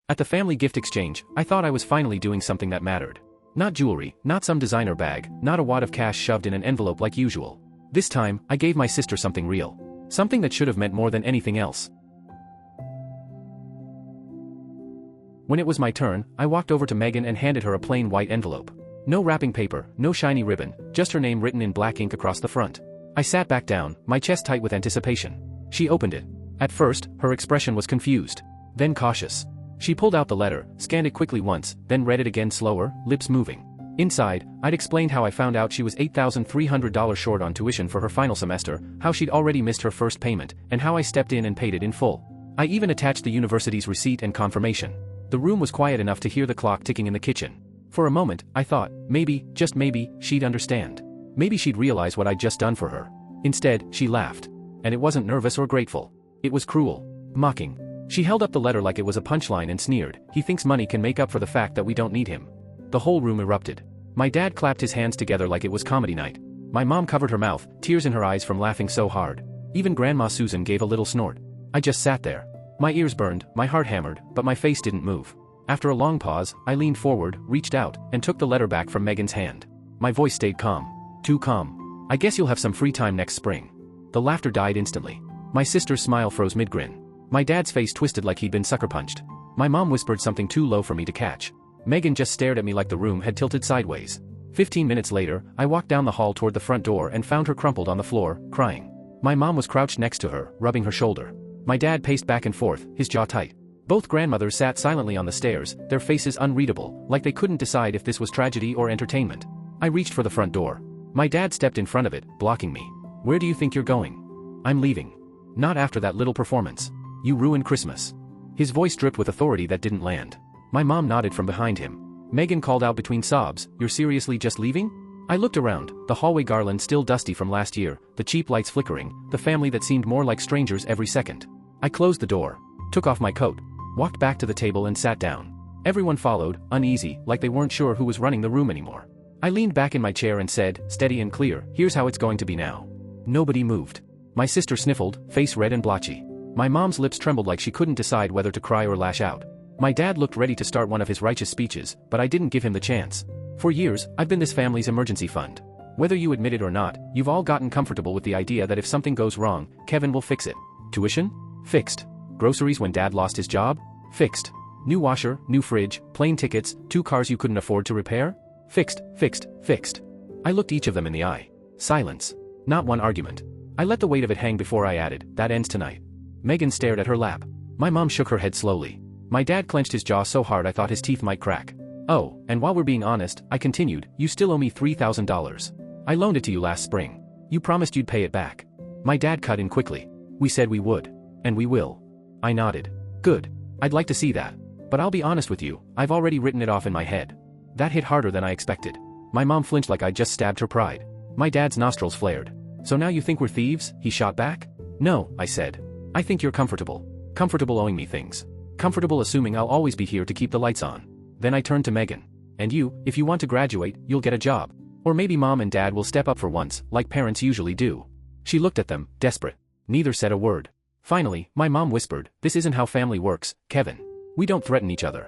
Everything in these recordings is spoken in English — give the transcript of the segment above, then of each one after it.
At the family gift exchange, I thought I was finally doing something that mattered. Not jewelry, not some designer bag, not a wad of cash shoved in an envelope like usual. This time, I gave my sister something real. Something that should have meant more than anything else. When it was my turn, I walked over to Megan and handed her a plain white envelope. No wrapping paper, no shiny ribbon, just her name written in black ink across the front. I sat back down, my chest tight with anticipation. She opened it. At first, her expression was confused. Then cautious. She pulled out the letter, scanned it quickly once, then read it again slower, lips moving. Inside, I'd explained how I found out she was $8,300 short on tuition for her final semester, how she'd already missed her first payment, and how I stepped in and paid it in full. I even attached the university's receipt and confirmation. The room was quiet enough to hear the clock ticking in the kitchen. For a moment, I thought, maybe, just maybe, she'd understand. Maybe she'd realize what I'd just done for her. Instead, she laughed. And it wasn't nervous or grateful. It was cruel. Mocking. She held up the letter like it was a punchline and sneered, "He thinks money can make up for the fact that we don't need him." The whole room erupted. My dad clapped his hands together like it was comedy night. My mom covered her mouth, tears in her eyes from laughing so hard. Even Grandma Susan gave a little snort. I just sat there. My ears burned, my heart hammered, but my face didn't move. After a long pause, I leaned forward, reached out, and took the letter back from Megan's hand. My voice stayed calm. Too calm. "I guess you'll have some free time next spring." The laughter died instantly. My sister's smile froze mid-grin. My dad's face twisted like he'd been sucker punched. My mom whispered something too low for me to catch. Megan just stared at me like the room had tilted sideways. 15 minutes later, I walked down the hall toward the front door and found her crumpled on the floor, crying. My mom was crouched next to her, rubbing her shoulder. My dad paced back and forth, his jaw tight. Both grandmothers sat silently on the stairs, their faces unreadable, like they couldn't decide if this was tragedy or entertainment. I reached for the front door. My dad stepped in front of it, blocking me. "Where do you think you're going?" "I'm leaving." "Not after that little performance. You ruined Christmas." His voice dripped with authority that didn't land. My mom nodded from behind him. Megan called out between sobs, "You're seriously just leaving?" I looked around, the hallway garland still dusty from last year, the cheap lights flickering, the family that seemed more like strangers every second. I closed the door, took off my coat, walked back to the table and sat down. Everyone followed, uneasy, like they weren't sure who was running the room anymore. I leaned back in my chair and said, steady and clear, "Here's how it's going to be now." Nobody moved. My sister sniffled, face red and blotchy. My mom's lips trembled like she couldn't decide whether to cry or lash out. My dad looked ready to start one of his righteous speeches, but I didn't give him the chance. For years, I've been this family's emergency fund. Whether you admit it or not, you've all gotten comfortable with the idea that if something goes wrong, Kevin will fix it. Tuition? Fixed. Groceries when dad lost his job? Fixed. New washer, new fridge, plane tickets, 2 cars you couldn't afford to repair? Fixed, fixed, fixed. I looked each of them in the eye. Silence. Not one argument. I let the weight of it hang before I added, "That ends tonight." Megan stared at her lap. My mom shook her head slowly. My dad clenched his jaw so hard I thought his teeth might crack. "Oh, and while we're being honest," I continued, "you still owe me $3,000. I loaned it to you last spring. You promised you'd pay it back." My dad cut in quickly. "We said we would. And we will." I nodded. "Good. I'd like to see that. But I'll be honest with you, I've already written it off in my head." That hit harder than I expected. My mom flinched like I'd just stabbed her pride. My dad's nostrils flared. "So now you think we're thieves?" he shot back. "No," I said. "I think you're comfortable. Comfortable owing me things. Comfortable assuming I'll always be here to keep the lights on." Then I turned to Megan. "And you, if you want to graduate, you'll get a job. Or maybe mom and dad will step up for once, like parents usually do." She looked at them, desperate. Neither said a word. Finally, my mom whispered, "This isn't how family works, Kevin. We don't threaten each other."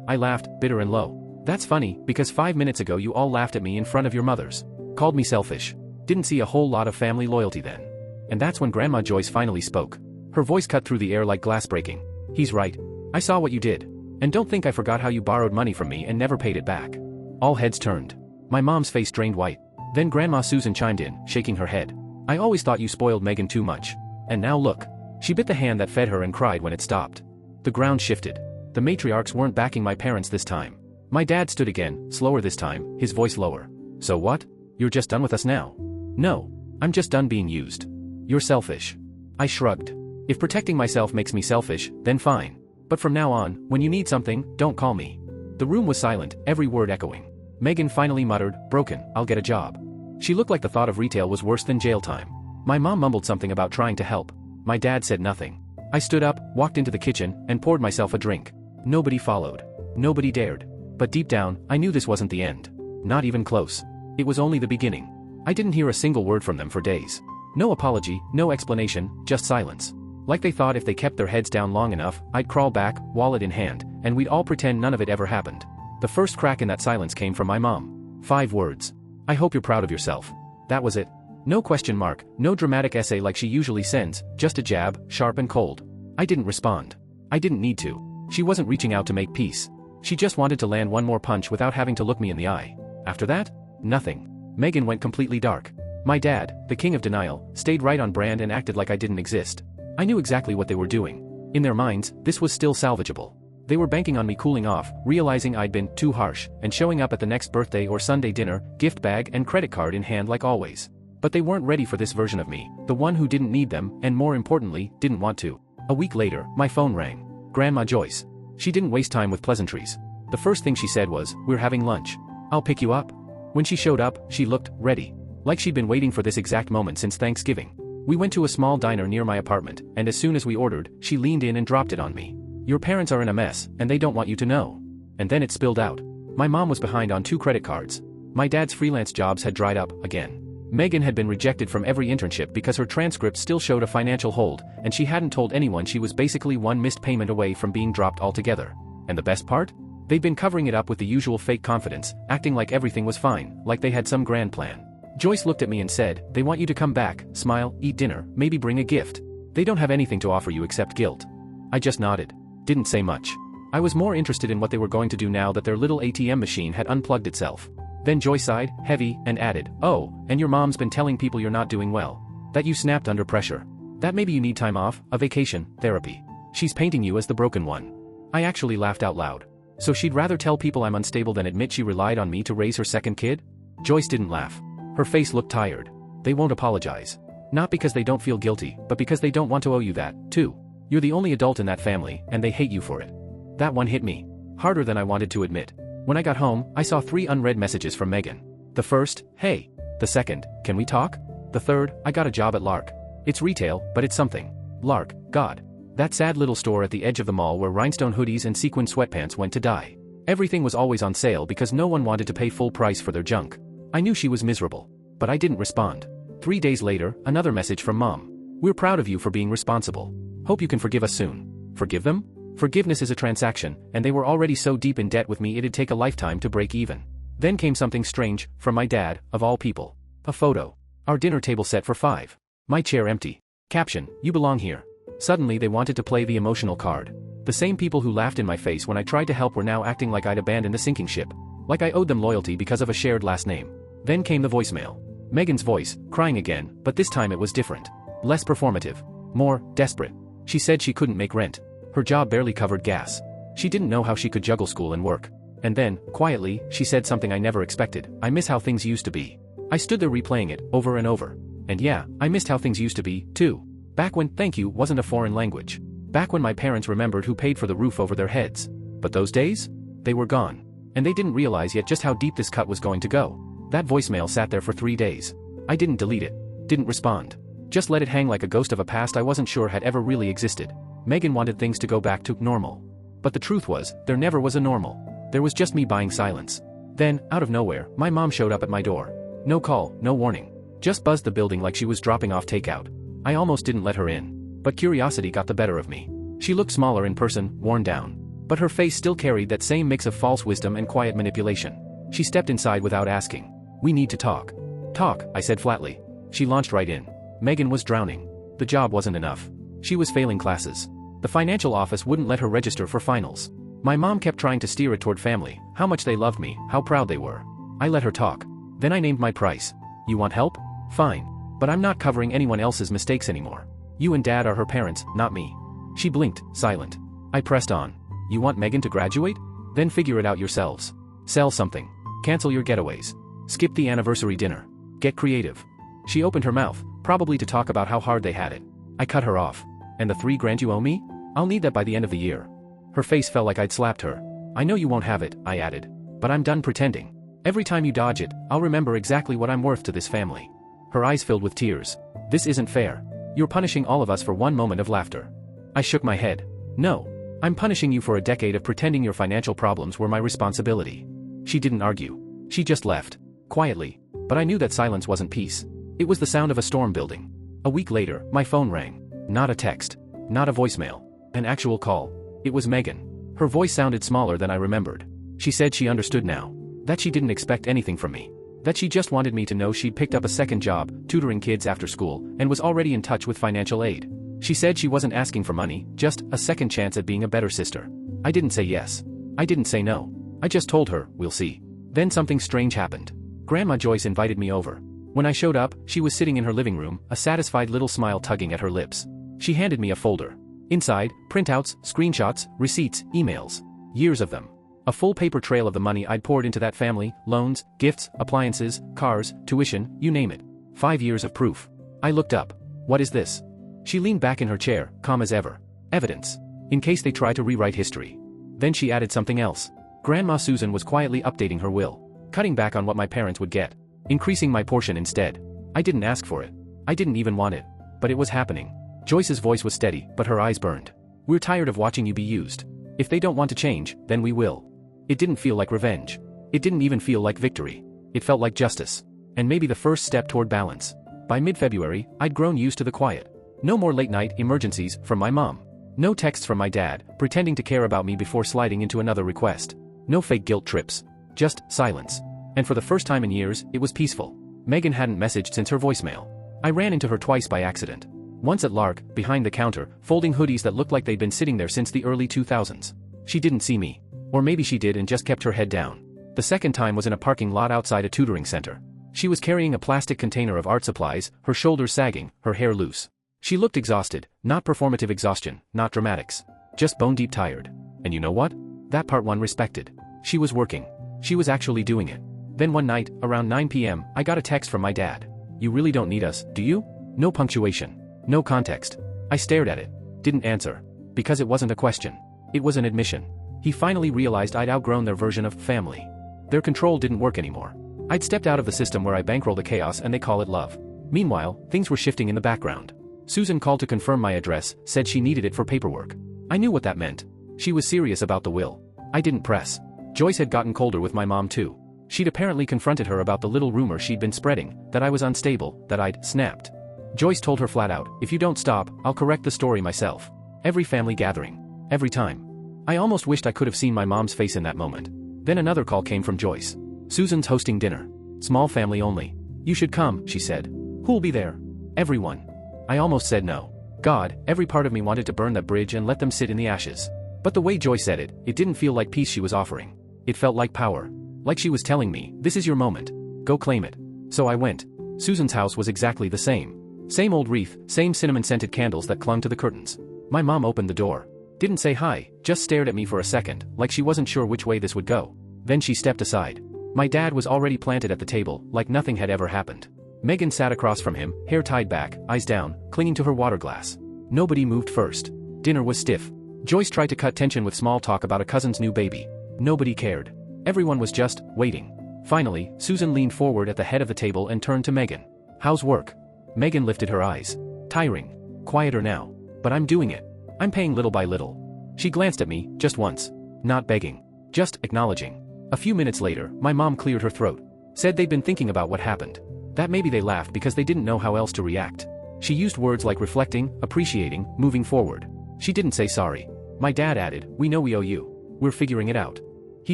I laughed, bitter and low. "That's funny, because 5 minutes ago you all laughed at me in front of your mothers. Called me selfish. Didn't see a whole lot of family loyalty then." And that's when Grandma Joyce finally spoke. Her voice cut through the air like glass breaking. "He's right. I saw what you did. And don't think I forgot how you borrowed money from me and never paid it back." All heads turned. My mom's face drained white. Then Grandma Susan chimed in, shaking her head. "I always thought you spoiled Megan too much. And now look." She bit the hand that fed her and cried when it stopped. The ground shifted. The matriarchs weren't backing my parents this time. My dad stood again, slower this time, his voice lower. "So what? You're just done with us now?" "No. I'm just done being used." "You're selfish." I shrugged. "If protecting myself makes me selfish, then fine. But from now on, when you need something, don't call me." The room was silent, every word echoing. Megan finally muttered, "Broken, I'll get a job." She looked like the thought of retail was worse than jail time. My mom mumbled something about trying to help. My dad said nothing. I stood up, walked into the kitchen, and poured myself a drink. Nobody followed. Nobody dared. But deep down, I knew this wasn't the end. Not even close. It was only the beginning. I didn't hear a single word from them for days. No apology, no explanation, just silence. Like they thought if they kept their heads down long enough, I'd crawl back, wallet in hand, and we'd all pretend none of it ever happened. The first crack in that silence came from my mom. 5 words. "I hope you're proud of yourself." That was it. No question mark, no dramatic essay like she usually sends, just a jab, sharp and cold. I didn't respond. I didn't need to. She wasn't reaching out to make peace. She just wanted to land one more punch without having to look me in the eye. After that, nothing. Megan went completely dark. My dad, the king of denial, stayed right on brand and acted like I didn't exist. I knew exactly what they were doing. In their minds, this was still salvageable. They were banking on me cooling off, realizing I'd been too harsh, and showing up at the next birthday or Sunday dinner, gift bag and credit card in hand like always. But they weren't ready for this version of me, the one who didn't need them, and more importantly, didn't want to. A week later, my phone rang. Grandma Joyce. She didn't waste time with pleasantries. The first thing she said was, "We're having lunch. I'll pick you up." When she showed up, she looked ready. Like she'd been waiting for this exact moment since Thanksgiving. We went to a small diner near my apartment, and as soon as we ordered, she leaned in and dropped it on me. "Your parents are in a mess, and they don't want you to know." And then it spilled out. My mom was behind on 2 credit cards. My dad's freelance jobs had dried up, again. Megan had been rejected from every internship because her transcript still showed a financial hold, and she hadn't told anyone she was basically one missed payment away from being dropped altogether. And the best part? They'd been covering it up with the usual fake confidence, acting like everything was fine, like they had some grand plan. Joyce looked at me and said, "They want you to come back, smile, eat dinner, maybe bring a gift. They don't have anything to offer you except guilt." I just nodded. Didn't say much. I was more interested in what they were going to do now that their little ATM machine had unplugged itself. Then Joyce sighed, heavy, and added, "Oh, and your mom's been telling people you're not doing well. That you snapped under pressure. That maybe you need time off, a vacation, therapy. She's painting you as the broken one." I actually laughed out loud. So she'd rather tell people I'm unstable than admit she relied on me to raise her second kid? Joyce didn't laugh. Her face looked tired. "They won't apologize. Not because they don't feel guilty, but because they don't want to owe you that, too. You're the only adult in that family, and they hate you for it." That one hit me. Harder than I wanted to admit. When I got home, I saw 3 unread messages from Megan. The first, "Hey." The second, "Can we talk?" The third, "I got a job at Lark. It's retail, but it's something." Lark, God. That sad little store at the edge of the mall where rhinestone hoodies and sequin sweatpants went to die. Everything was always on sale because no one wanted to pay full price for their junk. I knew she was miserable. But I didn't respond. 3 days later, another message from Mom. "We're proud of you for being responsible. Hope you can forgive us soon." Forgive them? Forgiveness is a transaction, and they were already so deep in debt with me it'd take a lifetime to break even. Then came something strange, from my dad, of all people. A photo. Our dinner table set for 5. My chair empty. Caption, "You belong here." Suddenly they wanted to play the emotional card. The same people who laughed in my face when I tried to help were now acting like I'd abandoned the sinking ship. Like I owed them loyalty because of a shared last name. Then came the voicemail. Megan's voice, crying again, but this time it was different. Less performative. More desperate. She said she couldn't make rent. Her job barely covered gas. She didn't know how she could juggle school and work. And then, quietly, she said something I never expected. "I miss how things used to be." I stood there replaying it, over and over. And yeah, I missed how things used to be, too. Back when thank you wasn't a foreign language. Back when my parents remembered who paid for the roof over their heads. But those days? They were gone. And they didn't realize yet just how deep this cut was going to go. That voicemail sat there for 3 days. I didn't delete it. Didn't respond. Just let it hang like a ghost of a past I wasn't sure had ever really existed. Megan wanted things to go back to normal. But the truth was, there never was a normal. There was just me buying silence. Then, out of nowhere, my mom showed up at my door. No call, no warning. Just buzzed the building like she was dropping off takeout. I almost didn't let her in. But curiosity got the better of me. She looked smaller in person, worn down. But her face still carried that same mix of false wisdom and quiet manipulation. She stepped inside without asking. "We need to talk." "Talk," I said flatly. She launched right in. Megan was drowning. The job wasn't enough. She was failing classes. The financial office wouldn't let her register for finals. My mom kept trying to steer it toward family, how much they loved me, how proud they were. I let her talk. Then I named my price. "You want help? Fine. But I'm not covering anyone else's mistakes anymore. You and Dad are her parents, not me." She blinked, silent. I pressed on. "You want Megan to graduate? Then figure it out yourselves. Sell something. Cancel your getaways. Skip the anniversary dinner. Get creative." She opened her mouth, probably to talk about how hard they had it. I cut her off. "And the $3,000 you owe me? I'll need that by the end of the year." Her face felt like I'd slapped her. "I know you won't have it," I added. "But I'm done pretending. Every time you dodge it, I'll remember exactly what I'm worth to this family." Her eyes filled with tears. "This isn't fair. You're punishing all of us for one moment of laughter." I shook my head. "No. I'm punishing you for a decade of pretending your financial problems were my responsibility." She didn't argue. She just left. Quietly. But I knew that silence wasn't peace. It was the sound of a storm building. A week later, my phone rang. Not a text. Not a voicemail. An actual call. It was Megan. Her voice sounded smaller than I remembered. She said she understood now. That she didn't expect anything from me. That she just wanted me to know she'd picked up a second job, tutoring kids after school, and was already in touch with financial aid. She said she wasn't asking for money, just a second chance at being a better sister. I didn't say yes. I didn't say no. I just told her, we'll see. Then something strange happened. Grandma Joyce invited me over. When I showed up, she was sitting in her living room, a satisfied little smile tugging at her lips. She handed me a folder. Inside, printouts, screenshots, receipts, emails. Years of them. A full paper trail of the money I'd poured into that family, loans, gifts, appliances, cars, tuition, you name it. 5 years of proof. I looked up. What is this? She leaned back in her chair, calm as ever. Evidence. In case they try to rewrite history. Then she added something else. Grandma Susan was quietly updating her will. Cutting back on what my parents would get. Increasing my portion instead. I didn't ask for it. I didn't even want it. But it was happening. Joyce's voice was steady, but her eyes burned. We're tired of watching you be used. If they don't want to change, then we will. It didn't feel like revenge. It didn't even feel like victory. It felt like justice. And maybe the first step toward balance. By mid-February, I'd grown used to the quiet. No more late-night emergencies from my mom. No texts from my dad, pretending to care about me before sliding into another request. No fake guilt trips. Just silence. And for the first time in years, it was peaceful. Megan hadn't messaged since her voicemail. I ran into her twice by accident. Once at Lark, behind the counter, folding hoodies that looked like they'd been sitting there since the early 2000s. She didn't see me. Or maybe she did and just kept her head down. The second time was in a parking lot outside a tutoring center. She was carrying a plastic container of art supplies, her shoulders sagging, her hair loose. She looked exhausted, not performative exhaustion, not dramatics. Just bone-deep tired. And you know what? That part one respected. She was working. She was actually doing it. Then one night, around 9 p.m., I got a text from my dad. You really don't need us, do you? No punctuation. No context. I stared at it. Didn't answer. Because it wasn't a question. It was an admission. He finally realized I'd outgrown their version of family. Their control didn't work anymore. I'd stepped out of the system where I bankroll the chaos and they call it love. Meanwhile, things were shifting in the background. Susan called to confirm my address, said she needed it for paperwork. I knew what that meant. She was serious about the will. I didn't press. Joyce had gotten colder with my mom too. She'd apparently confronted her about the little rumor she'd been spreading, that I was unstable, that I'd snapped. Joyce told her flat out, if you don't stop, I'll correct the story myself. Every family gathering. Every time. I almost wished I could have seen my mom's face in that moment. Then another call came from Joyce. Susan's hosting dinner. Small family only. You should come, she said. Who'll be there? Everyone. I almost said no. God, every part of me wanted to burn that bridge and let them sit in the ashes. But the way Joyce said it, it didn't feel like peace she was offering. It felt like power. Like she was telling me, this is your moment. Go claim it. So I went. Susan's house was exactly the same. Same old wreath, same cinnamon-scented candles that clung to the curtains. My mom opened the door. Didn't say hi, just stared at me for a second, like she wasn't sure which way this would go. Then she stepped aside. My dad was already planted at the table, like nothing had ever happened. Megan sat across from him, hair tied back, eyes down, clinging to her water glass. Nobody moved first. Dinner was stiff. Joyce tried to cut tension with small talk about a cousin's new baby. Nobody cared. Everyone was just waiting. Finally, Susan leaned forward at the head of the table and turned to Megan. How's work? Megan lifted her eyes. Tiring. Quieter now. But I'm doing it. I'm paying little by little. She glanced at me, just once. Not begging. Just acknowledging. A few minutes later, my mom cleared her throat. Said they'd been thinking about what happened. That maybe they laughed because they didn't know how else to react. She used words like reflecting, appreciating, moving forward. She didn't say sorry. My dad added, we know we owe you. We're figuring it out. He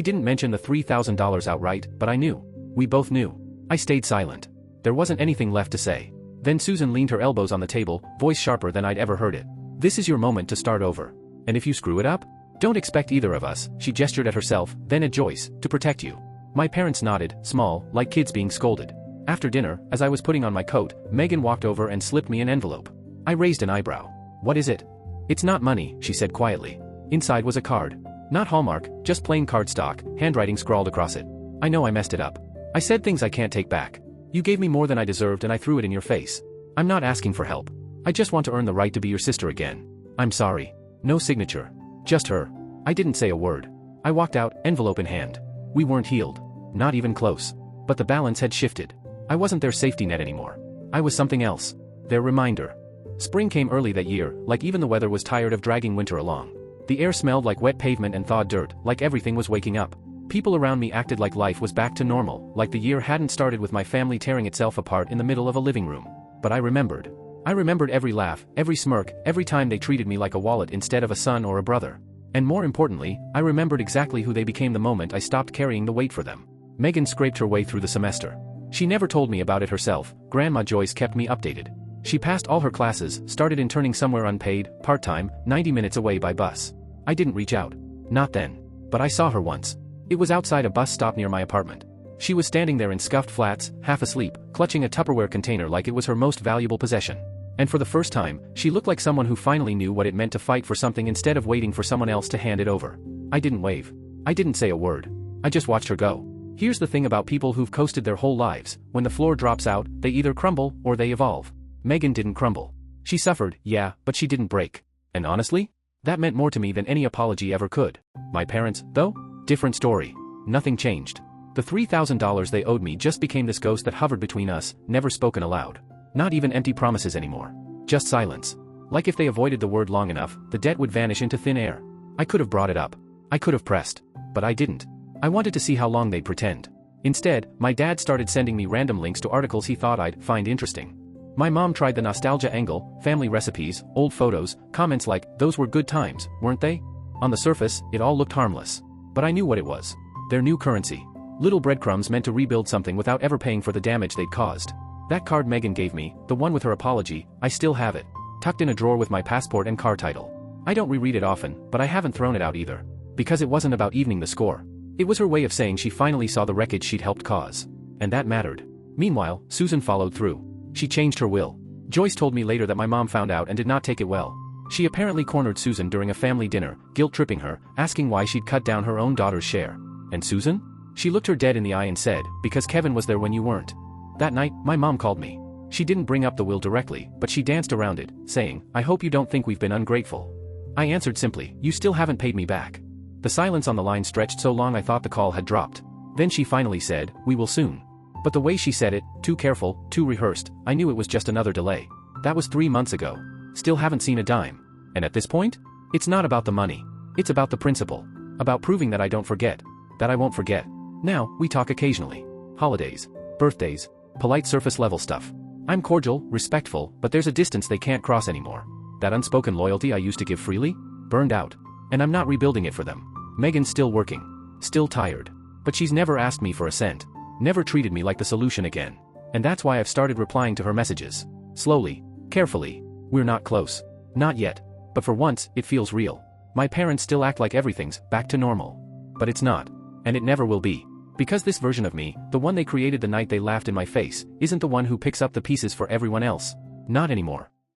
didn't mention the $3,000 outright, but I knew. We both knew. I stayed silent. There wasn't anything left to say. Then Susan leaned her elbows on the table, voice sharper than I'd ever heard it. This is your moment to start over. And if you screw it up, don't expect either of us, she gestured at herself, then at Joyce, to protect you. My parents nodded, small, like kids being scolded. After dinner, as I was putting on my coat, Megan walked over and slipped me an envelope. I raised an eyebrow. What is it? It's not money, she said quietly. Inside was a card. Not Hallmark, just plain cardstock, handwriting scrawled across it. I know I messed it up. I said things I can't take back. You gave me more than I deserved and I threw it in your face. I'm not asking for help. I just want to earn the right to be your sister again. I'm sorry. No signature. Just her. I didn't say a word. I walked out, envelope in hand. We weren't healed. Not even close. But the balance had shifted. I wasn't their safety net anymore. I was something else. Their reminder. Spring came early that year, like even the weather was tired of dragging winter along. The air smelled like wet pavement and thawed dirt, like everything was waking up. People around me acted like life was back to normal, like the year hadn't started with my family tearing itself apart in the middle of a living room. But I remembered. I remembered every laugh, every smirk, every time they treated me like a wallet instead of a son or a brother. And more importantly, I remembered exactly who they became the moment I stopped carrying the weight for them. Megan scraped her way through the semester. She never told me about it herself. Grandma Joyce kept me updated. She passed all her classes, started interning somewhere unpaid, part-time, 90 minutes away by bus. I didn't reach out. Not then. But I saw her once. It was outside a bus stop near my apartment. She was standing there in scuffed flats, half asleep, clutching a Tupperware container like it was her most valuable possession. And for the first time, she looked like someone who finally knew what it meant to fight for something instead of waiting for someone else to hand it over. I didn't wave. I didn't say a word. I just watched her go. Here's the thing about people who've coasted their whole lives: when the floor drops out, they either crumble or they evolve. Megan didn't crumble. She suffered, yeah, but she didn't break. And honestly, that meant more to me than any apology ever could. My parents, though? Different story. Nothing changed. The $3,000 they owed me just became this ghost that hovered between us, never spoken aloud. Not even empty promises anymore. Just silence. Like if they avoided the word long enough, the debt would vanish into thin air. I could have brought it up. I could have pressed. But I didn't. I wanted to see how long they'd pretend. Instead, my dad started sending me random links to articles he thought I'd find interesting. My mom tried the nostalgia angle, family recipes, old photos, comments like, "Those were good times, weren't they?" On the surface, it all looked harmless. But I knew what it was. Their new currency. Little breadcrumbs meant to rebuild something without ever paying for the damage they'd caused. That card Megan gave me, the one with her apology, I still have it. Tucked in a drawer with my passport and car title. I don't reread it often, but I haven't thrown it out either. Because it wasn't about evening the score. It was her way of saying she finally saw the wreckage she'd helped cause. And that mattered. Meanwhile, Susan followed through. She changed her will. Joyce told me later that my mom found out and did not take it well. She apparently cornered Susan during a family dinner, guilt-tripping her, asking why she'd cut down her own daughter's share. And Susan? She looked her dead in the eye and said, "Because Kevin was there when you weren't." That night, my mom called me. She didn't bring up the will directly, but she danced around it, saying, "I hope you don't think we've been ungrateful." I answered simply, "You still haven't paid me back." The silence on the line stretched so long I thought the call had dropped. Then she finally said, "We will soon." But the way she said it, too careful, too rehearsed, I knew it was just another delay. That was 3 months ago. Still haven't seen a dime. And at this point? It's not about the money. It's about the principle. About proving that I don't forget. That I won't forget. Now, we talk occasionally. Holidays. Birthdays. Polite surface level stuff. I'm cordial, respectful, but there's a distance they can't cross anymore. That unspoken loyalty I used to give freely? Burned out. And I'm not rebuilding it for them. Megan's still working. Still tired. But she's never asked me for a cent. Never treated me like the solution again. And that's why I've started replying to her messages. Slowly. Carefully. We're not close. Not yet. But for once, it feels real. My parents still act like everything's back to normal. But it's not. And it never will be. Because this version of me, the one they created the night they laughed in my face, isn't the one who picks up the pieces for everyone else. Not anymore.